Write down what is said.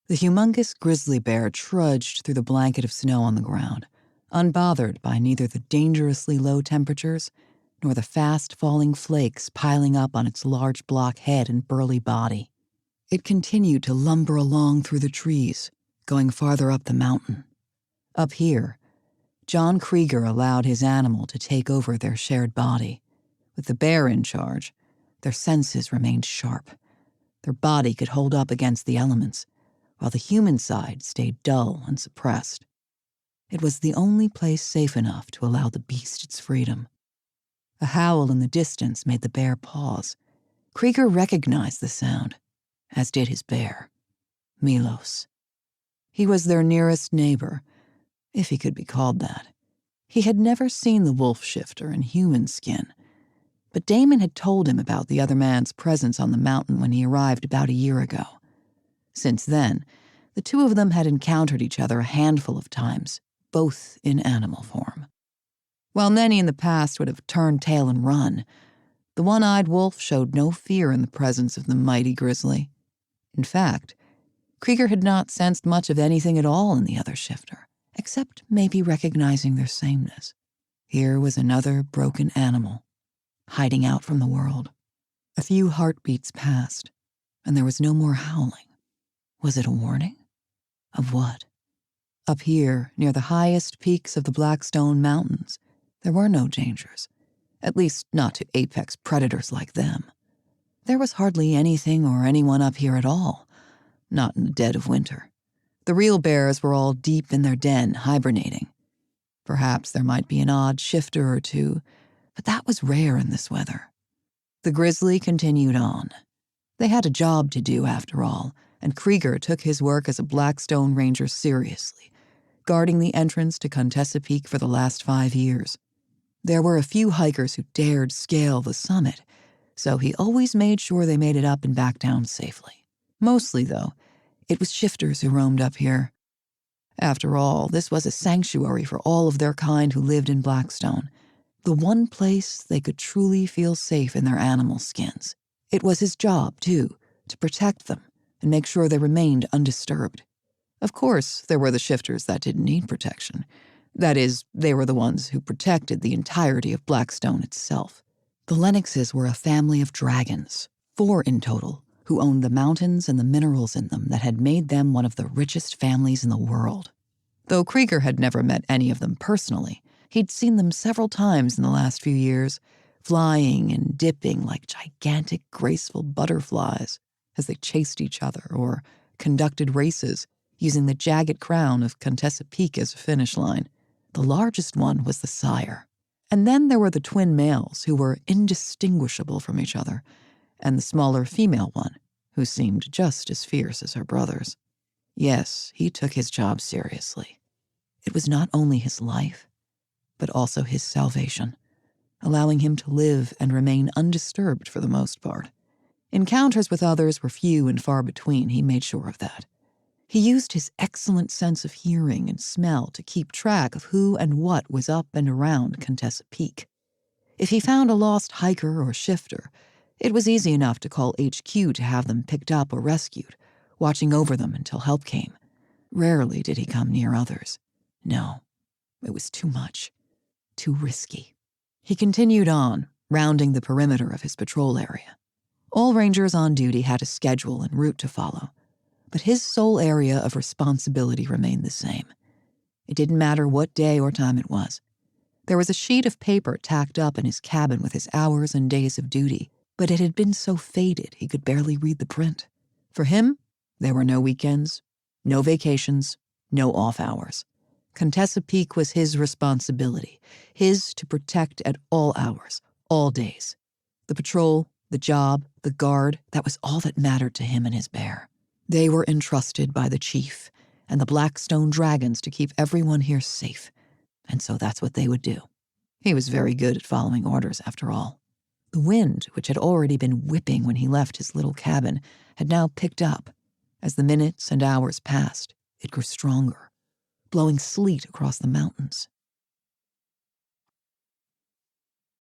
The humongous grizzly bear trudged through the blanket of snow on the ground, unbothered by neither the dangerously low temperatures nor the fast-falling flakes piling up on its large block head and burly body. It continued to lumber along through the trees, going farther up the mountain. Up here, John Krieger allowed his animal to take over their shared body. With the bear in charge, their senses remained sharp. Their body could hold up against the elements, while the human side stayed dull and suppressed. It was the only place safe enough to allow the beast its freedom. A howl in the distance made the bear pause. Krieger recognized the sound, as did his bear, Milos. He was their nearest neighbor, if he could be called that. He had never seen the wolf shifter in human skin, but Damon had told him about the other man's presence on the mountain when he arrived about a year ago. Since then, the two of them had encountered each other a handful of times, both in animal form. While many in the past would have turned tail and run, the one-eyed wolf showed no fear in the presence of the mighty grizzly. In fact, Krieger had not sensed much of anything at all in the other shifter, except maybe recognizing their sameness. Here was another broken animal, hiding out from the world. A few heartbeats passed, and there was no more howling. Was it a warning? Of what? Up here, near the highest peaks of the Blackstone Mountains, there were no dangers, at least not to apex predators like them. There was hardly anything or anyone up here at all, not in the dead of winter. The real bears were all deep in their den, hibernating. Perhaps there might be an odd shifter or two, but that was rare in this weather. The grizzly continued on. They had a job to do, after all, and Krieger took his work as a Blackstone ranger seriously, guarding the entrance to Contessa Peak for the last 5 years. There were a few hikers who dared scale the summit, so he always made sure they made it up and back down safely. Mostly, though, it was shifters who roamed up here. After all, this was a sanctuary for all of their kind who lived in Blackstone, the one place they could truly feel safe in their animal skins. It was his job, too, to protect them and make sure they remained undisturbed. Of course, there were the shifters that didn't need protection. That is, they were the ones who protected the entirety of Blackstone itself. The Lennoxes were a family of dragons, 4 in total, who owned the mountains and the minerals in them that had made them one of the richest families in the world. Though Krieger had never met any of them personally, he'd seen them several times in the last few years, flying and dipping like gigantic, graceful butterflies as they chased each other or conducted races, using the jagged crown of Contessa Peak as a finish line. The largest one was the sire. And then there were the twin males, who were indistinguishable from each other, and the smaller female one, who seemed just as fierce as her brothers. Yes, he took his job seriously. It was not only his life, but also his salvation, allowing him to live and remain undisturbed for the most part. Encounters with others were few and far between, he made sure of that. He used his excellent sense of hearing and smell to keep track of who and what was up and around Contessa Peak. If he found a lost hiker or shifter, it was easy enough to call HQ to have them picked up or rescued, watching over them until help came. Rarely did he come near others. No, it was too much, too risky. He continued on, rounding the perimeter of his patrol area. All rangers on duty had a schedule and route to follow, but his sole area of responsibility remained the same. It didn't matter what day or time it was. There was a sheet of paper tacked up in his cabin with his hours and days of duty, but it had been so faded he could barely read the print. For him, there were no weekends, no vacations, no off hours. Contessa Peak was his responsibility, his to protect at all hours, all days. The patrol, the job, the guard, that was all that mattered to him and his bear. They were entrusted by the chief and the Blackstone dragons to keep everyone here safe, and so that's what they would do. He was very good at following orders, after all. The wind, which had already been whipping when he left his little cabin, had now picked up. As the minutes and hours passed, it grew stronger, blowing sleet across the mountains.